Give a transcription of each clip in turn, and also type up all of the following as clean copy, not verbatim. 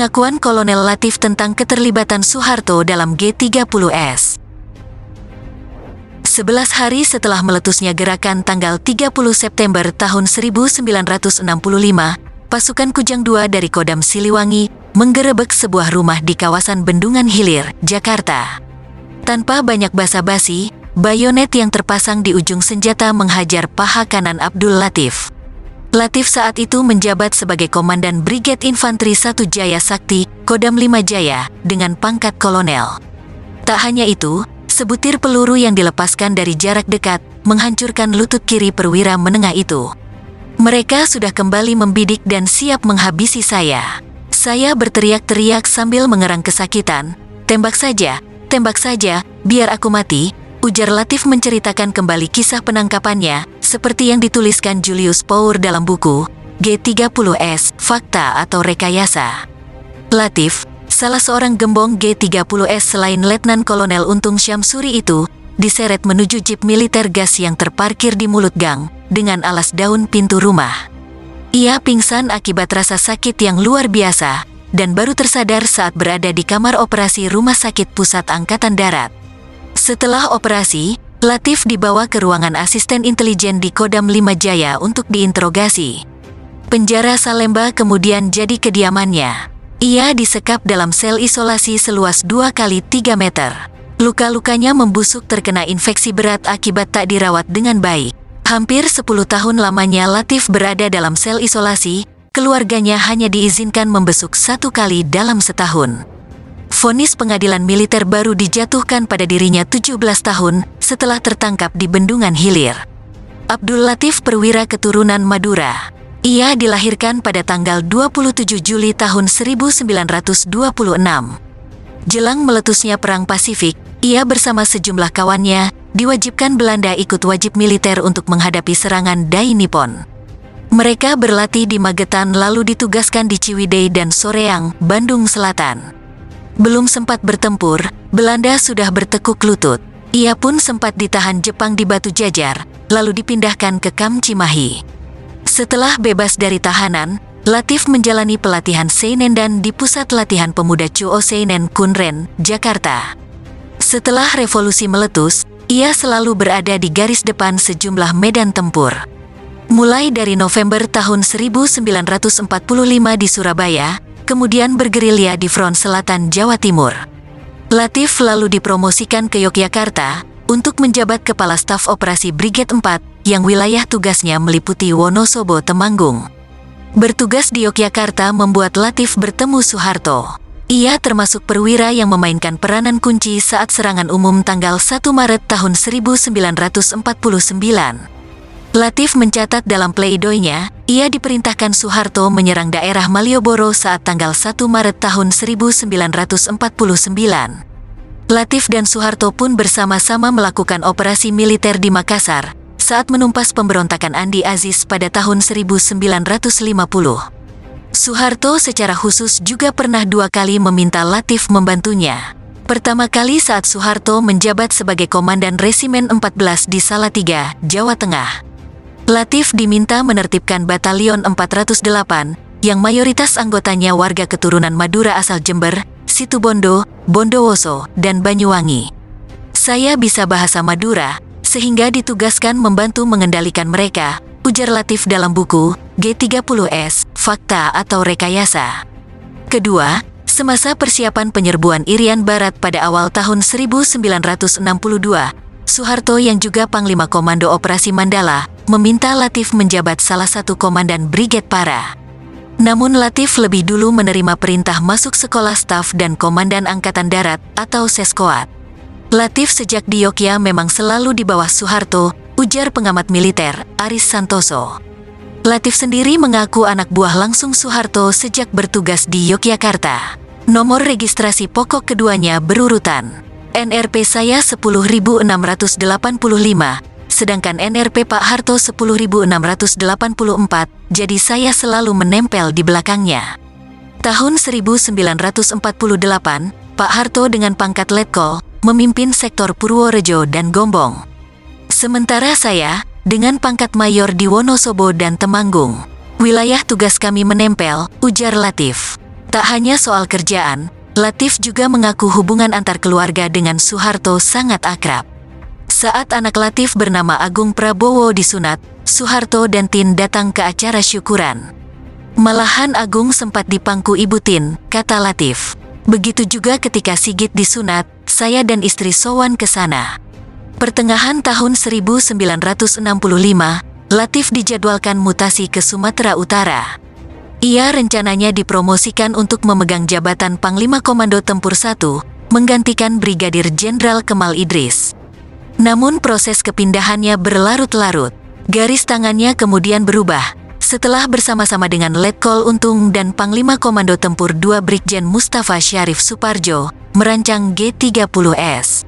Pengakuan Kolonel Latif tentang keterlibatan Soeharto dalam G30S. 11 hari setelah meletusnya gerakan tanggal 30 September tahun 1965, pasukan Kujang II dari Kodam Siliwangi menggerebek sebuah rumah di kawasan Bendungan Hilir, Jakarta. Tanpa banyak basa-basi, bayonet yang terpasang di ujung senjata menghajar paha kanan Abdul Latif. Latif saat itu menjabat sebagai Komandan Brigade Infanteri 1 Jaya Sakti, Kodam 5 Jaya, dengan pangkat kolonel. Tak hanya itu, sebutir peluru yang dilepaskan dari jarak dekat menghancurkan lutut kiri perwira menengah itu. Mereka sudah kembali membidik dan siap menghabisi saya. Saya berteriak-teriak sambil mengerang kesakitan. Tembak saja, biar aku mati, ujar Latif menceritakan kembali kisah penangkapannya, seperti yang dituliskan Julius Power dalam buku G30S, Fakta atau Rekayasa. Latif, salah seorang gembong G30S selain Letnan Kolonel Untung Syamsuri itu, diseret menuju jeep militer gas yang terparkir di mulut gang, dengan alas daun pintu rumah. Ia pingsan akibat rasa sakit yang luar biasa, dan baru tersadar saat berada di kamar operasi Rumah Sakit Pusat Angkatan Darat. Setelah operasi, Latif dibawa ke ruangan asisten intelijen di Kodam 5 Jaya untuk diinterogasi. Penjara Salemba kemudian jadi kediamannya. Ia disekap dalam sel isolasi seluas 2 kali 3 meter. Luka-lukanya membusuk terkena infeksi berat akibat tak dirawat dengan baik. Hampir 10 tahun lamanya Latif berada dalam sel isolasi, keluarganya hanya diizinkan membesuk 1 kali dalam setahun. Vonis pengadilan militer baru dijatuhkan pada dirinya 17 tahun setelah tertangkap di Bendungan Hilir. Abdul Latif perwira keturunan Madura. Ia dilahirkan pada tanggal 27 Juli tahun 1926. Jelang meletusnya Perang Pasifik, ia bersama sejumlah kawannya diwajibkan Belanda ikut wajib militer untuk menghadapi serangan Dai Nippon. Mereka berlatih di Magetan lalu ditugaskan di Ciwidey dan Soreang, Bandung Selatan. Belum sempat bertempur, Belanda sudah bertekuk lutut. Ia pun sempat ditahan Jepang di Batu Jajar, lalu dipindahkan ke Kam Cimahi. Setelah bebas dari tahanan, Latif menjalani pelatihan Seinendan di Pusat Latihan Pemuda Chuo Seinen Kunren, Jakarta. Setelah revolusi meletus, ia selalu berada di garis depan sejumlah medan tempur. Mulai dari November tahun 1945 di Surabaya, kemudian bergerilya di front selatan Jawa Timur. Latif lalu dipromosikan ke Yogyakarta untuk menjabat Kepala Staf Operasi Brigade 4 yang wilayah tugasnya meliputi Wonosobo Temanggung. Bertugas di Yogyakarta membuat Latif bertemu Soeharto. Ia termasuk perwira yang memainkan peranan kunci saat serangan umum tanggal 1 Maret tahun 1949. Latif mencatat dalam pleidoinya, ia diperintahkan Soeharto menyerang daerah Malioboro saat tanggal 1 Maret tahun 1949. Latif dan Soeharto pun bersama-sama melakukan operasi militer di Makassar saat menumpas pemberontakan Andi Aziz pada tahun 1950. Soeharto secara khusus juga pernah 2 kali meminta Latif membantunya. Pertama kali saat Soeharto menjabat sebagai Komandan Resimen 14 di Salatiga, Jawa Tengah. Latif diminta menertibkan Batalion 408, yang mayoritas anggotanya warga keturunan Madura asal Jember, Situbondo, Bondowoso, dan Banyuwangi. Saya bisa bahasa Madura, sehingga ditugaskan membantu mengendalikan mereka, ujar Latif dalam buku G30S, Fakta atau Rekayasa. Kedua, semasa persiapan penyerbuan Irian Barat pada awal tahun 1962, Soeharto yang juga Panglima Komando Operasi Mandala, meminta Latif menjabat salah satu komandan Brigade Para. Namun Latif lebih dulu menerima perintah masuk Sekolah Staf dan Komandan Angkatan Darat atau Seskoat. Latif sejak di Yogyakarta memang selalu di bawah Soeharto, ujar pengamat militer, Aris Santoso. Latif sendiri mengaku anak buah langsung Soeharto sejak bertugas di Yogyakarta. Nomor registrasi pokok keduanya berurutan. NRP saya 10.685, sedangkan NRP Pak Harto 10.684, jadi saya selalu menempel di belakangnya. Tahun 1948, Pak Harto dengan pangkat Letkol memimpin sektor Purworejo dan Gombong. Sementara saya, dengan pangkat mayor di Wonosobo dan Temanggung. Wilayah tugas kami menempel, ujar Latif. Tak hanya soal kerjaan, Latif juga mengaku hubungan antar keluarga dengan Soeharto sangat akrab. Saat anak Latif bernama Agung Prabowo disunat, Soeharto dan Tin datang ke acara syukuran. Malahan Agung sempat dipangku Ibu Tin, kata Latif. Begitu juga ketika Sigit disunat, saya dan istri sowan ke sana. Pertengahan tahun 1965, Latif dijadwalkan mutasi ke Sumatera Utara. Ia rencananya dipromosikan untuk memegang jabatan Panglima Komando Tempur 1, menggantikan Brigadir Jenderal Kemal Idris. Namun proses kepindahannya berlarut-larut. Garis tangannya kemudian berubah, setelah bersama-sama dengan Letkol Untung dan Panglima Komando Tempur 2 Brigjen Mustafa Syarif Suparjo, merancang G30S.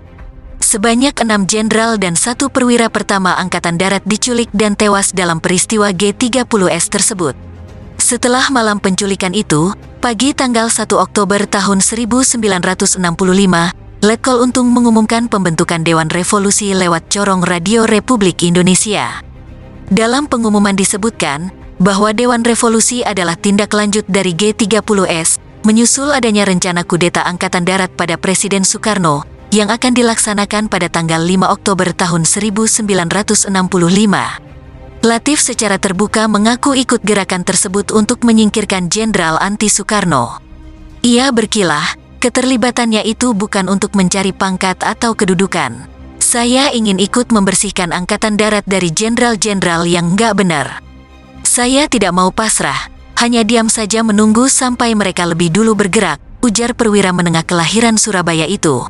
Sebanyak 6 jenderal dan 1 perwira pertama Angkatan Darat diculik dan tewas dalam peristiwa G30S tersebut. Setelah malam penculikan itu, pagi tanggal 1 Oktober tahun 1965, Letkol Untung mengumumkan pembentukan Dewan Revolusi lewat corong Radio Republik Indonesia. Dalam pengumuman disebutkan bahwa Dewan Revolusi adalah tindak lanjut dari G30S, menyusul adanya rencana kudeta Angkatan Darat pada Presiden Soekarno, yang akan dilaksanakan pada tanggal 5 Oktober tahun 1965. Latif secara terbuka mengaku ikut gerakan tersebut untuk menyingkirkan Jenderal anti-Soekarno. Ia berkilah, keterlibatannya itu bukan untuk mencari pangkat atau kedudukan. Saya ingin ikut membersihkan Angkatan Darat dari jenderal-jenderal yang nggak benar. Saya tidak mau pasrah, hanya diam saja menunggu sampai mereka lebih dulu bergerak, ujar perwira menengah kelahiran Surabaya itu.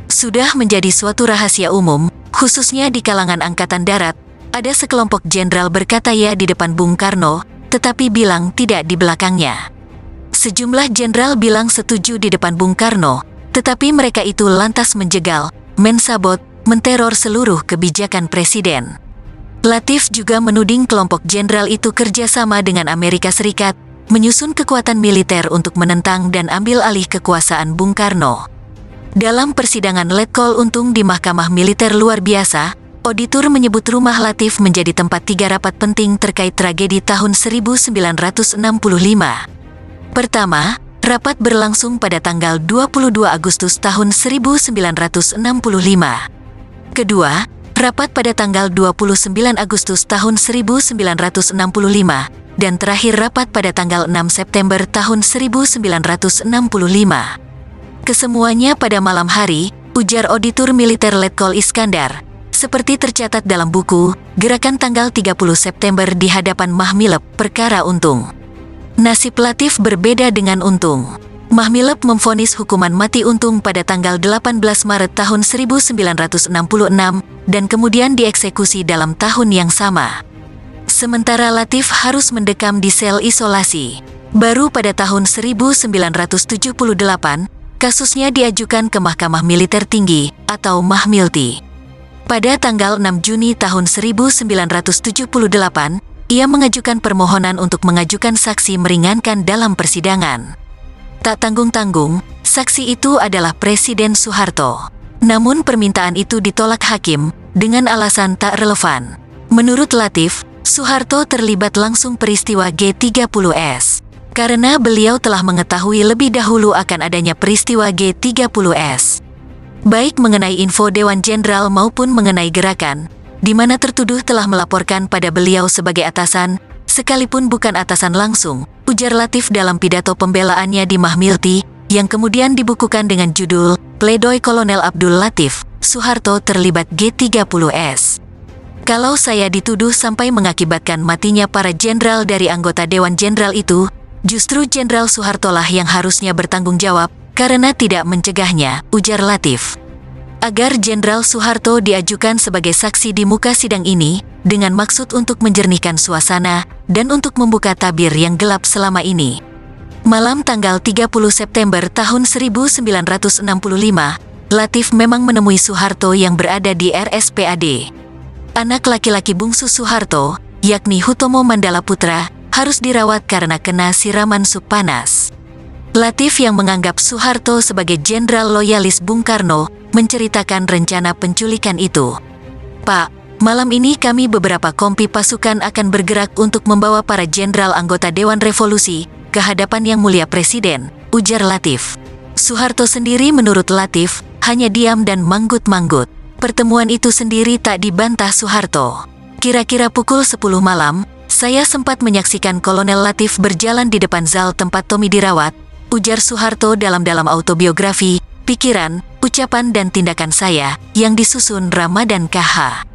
Sudah menjadi suatu rahasia umum, khususnya di kalangan Angkatan Darat, ada sekelompok jenderal berkata ya di depan Bung Karno, tetapi bilang tidak di belakangnya. Sejumlah jenderal bilang setuju di depan Bung Karno, tetapi mereka itu lantas menjegal, mensabot, menteror seluruh kebijakan Presiden. Latif juga menuding kelompok jenderal itu kerjasama dengan Amerika Serikat, menyusun kekuatan militer untuk menentang dan ambil alih kekuasaan Bung Karno. Dalam persidangan Letkol Untung di Mahkamah Militer Luar Biasa, auditor menyebut rumah Latif menjadi tempat 3 rapat penting terkait tragedi tahun 1965. Pertama, rapat berlangsung pada tanggal 22 Agustus tahun 1965. Kedua, rapat pada tanggal 29 Agustus tahun 1965, dan terakhir rapat pada tanggal 6 September tahun 1965. Kesemuanya pada malam hari, ujar auditor militer Letkol Iskandar, seperti tercatat dalam buku Gerakan tanggal 30 September di hadapan Mahmilep, perkara Untung. Nasib Latif berbeda dengan Untung. Mahmilep memvonis hukuman mati Untung pada tanggal 18 Maret tahun 1966 dan kemudian dieksekusi dalam tahun yang sama. Sementara Latif harus mendekam di sel isolasi. Baru pada tahun 1978, kasusnya diajukan ke Mahkamah Militer Tinggi atau Mahmilti. Pada tanggal 6 Juni tahun 1978, ia mengajukan permohonan untuk mengajukan saksi meringankan dalam persidangan. Tak tanggung-tanggung, saksi itu adalah Presiden Soeharto. Namun permintaan itu ditolak hakim dengan alasan tak relevan. Menurut Latif, Soeharto terlibat langsung peristiwa G30S karena beliau telah mengetahui lebih dahulu akan adanya peristiwa G30S. Baik mengenai info Dewan Jenderal maupun mengenai gerakan, di mana tertuduh telah melaporkan pada beliau sebagai atasan, sekalipun bukan atasan langsung, ujar Latif dalam pidato pembelaannya di Mahmilti, yang kemudian dibukukan dengan judul Pledoi Kolonel Abdul Latif, Soeharto terlibat G30S. Kalau saya dituduh sampai mengakibatkan matinya para jenderal dari anggota Dewan Jenderal itu, justru Jenderal Soeharto lah yang harusnya bertanggung jawab, karena tidak mencegahnya, ujar Latif. Agar Jenderal Soeharto diajukan sebagai saksi di muka sidang ini, dengan maksud untuk menjernihkan suasana, dan untuk membuka tabir yang gelap selama ini. Malam tanggal 30 September tahun 1965, Latif memang menemui Soeharto yang berada di RSPAD. Anak laki-laki bungsu Soeharto, yakni Hutomo Mandala Putra, harus dirawat karena kena siraman sup panas. Latif yang menganggap Soeharto sebagai jenderal loyalis Bung Karno, menceritakan rencana penculikan itu. Pak, malam ini kami beberapa kompi pasukan akan bergerak untuk membawa para jenderal anggota Dewan Revolusi ke hadapan Yang Mulia Presiden, ujar Latif. Soeharto sendiri menurut Latif, hanya diam dan manggut-manggut. Pertemuan itu sendiri tak dibantah Soeharto. Kira-kira pukul 10 malam, saya sempat menyaksikan Kolonel Latif berjalan di depan zal tempat Tommy dirawat, ujar Soeharto dalam autobiografi, pikiran, ucapan dan tindakan saya, yang disusun Ramadan KH.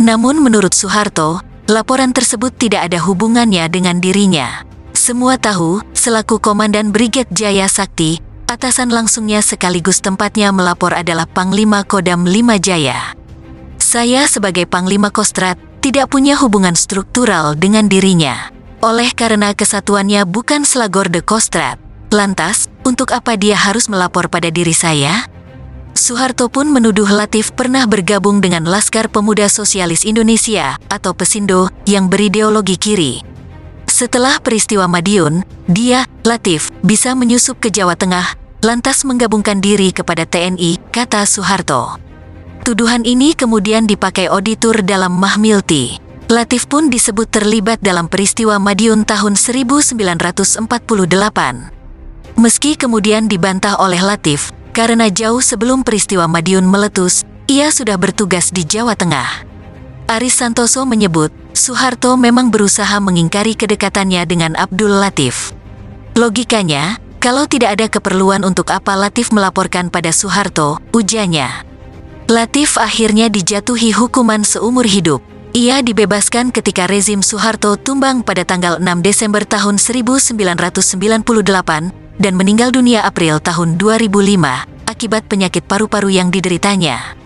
Namun menurut Soeharto, laporan tersebut tidak ada hubungannya dengan dirinya. Semua tahu, selaku Komandan Brigade Jaya Sakti, atasan langsungnya sekaligus tempatnya melapor adalah Panglima Kodam 5 Jaya. Saya sebagai Panglima Kostrat, tidak punya hubungan struktural dengan dirinya. Oleh karena kesatuannya bukan Slagorde Kostrat, lantas, untuk apa dia harus melapor pada diri saya? Soeharto pun menuduh Latif pernah bergabung dengan Laskar Pemuda Sosialis Indonesia atau Pesindo yang berideologi kiri. Setelah peristiwa Madiun, dia, Latif, bisa menyusup ke Jawa Tengah, lantas menggabungkan diri kepada TNI, kata Soeharto. Tuduhan ini kemudian dipakai auditor dalam Mahmilti. Latif pun disebut terlibat dalam peristiwa Madiun tahun 1948. Meski kemudian dibantah oleh Latif, karena jauh sebelum peristiwa Madiun meletus, ia sudah bertugas di Jawa Tengah. Aris Santoso menyebut, Soeharto memang berusaha mengingkari kedekatannya dengan Abdul Latif. Logikanya, kalau tidak ada keperluan untuk apa Latif melaporkan pada Soeharto, ujarnya. Latif akhirnya dijatuhi hukuman seumur hidup. Ia dibebaskan ketika rezim Soeharto tumbang pada tanggal 6 Desember tahun 1998, dan meninggal dunia April tahun 2005 akibat penyakit paru-paru yang dideritanya.